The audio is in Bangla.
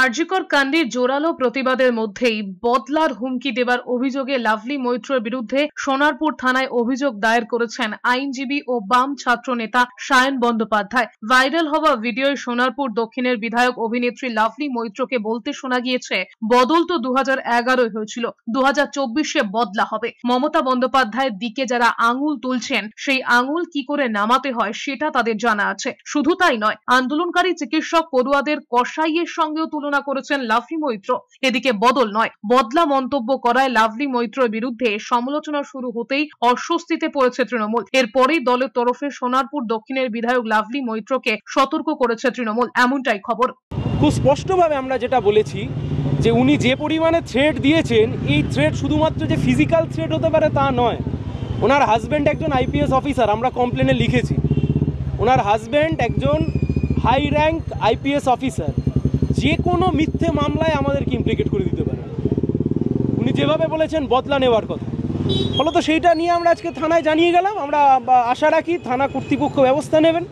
আরজিকর কাণ্ডের জোরালো প্রতিবাদের মধ্যেই বদলার হুমকি দেবার অভিযোগে লাভলী মৈত্রের বিরুদ্ধে সোনারপুর থানায় অভিযোগ দায়ের করেছেন আইনজীবী ও বাম ছাত্র নেতা সায়ন বন্দ্যোপাধ্যায়। ভাইরাল হওয়া ভিডিওয় সোনারপুর দক্ষিণের বিধায়ক অভিনেত্রী লাভলী মৈত্রকে বলতে শোনা গিয়েছে, বদল তো 2011 হয়েছিল, 2024-এ বদলা হবে। মমতা বন্দ্যোপাধ্যায়ের দিকে যারা আঙুল তুলছেন সেই আঙুল কি করে নামাতে হয় সেটা তাদের জানা আছে। শুধু তাই নয়, আন্দোলনকারী চিকিৎসক পড়ুয়াদের কসাইয়ের সঙ্গেও তুলনা করেছেন লাভলী মৈত্র। এদিকে বদল নয়, বদলা মন্তব্য করায় লাভলী মৈত্রের বিরুদ্ধে সমালোচনা শুরু হতেই অস্বস্তিতে পড়েছে তৃণমূল। এরপরেই দলের তরফে সোনারপুর দক্ষিণের বিধায়ক লাভলী মৈত্রকে সতর্ক করেছে তৃণমূল, এমনটাই খবর। খুব স্পষ্টভাবে আমরা যেটা বলেছি যে উনি যে পরিমাণে থ্রেট দিয়েছেন, এই থ্রেট শুধুমাত্র যে ফিজিক্যাল থ্রেট হতে পারে তা নয়। ওনার হাজব্যান্ড একজন আইপিএস অফিসার, আমরা কমপ্লেনে লিখেছি। ওনার হাজব্যান্ড একজন হাই র্যাঙ্ক আইপিএস অফিসার, যে কোনো মিথ্যে মামলায় আমাদেরকে ইমপ্লিকেট করে দিতে পারে। উনি যেভাবে বলেছেন বদলা নেওয়ার কথা, ফলত সেইটা নিয়ে আমরা আজকে থানায় জানিয়ে গেলাম। আমরা আশা রাখি থানা কর্তৃপক্ষ ব্যবস্থা নেবেন।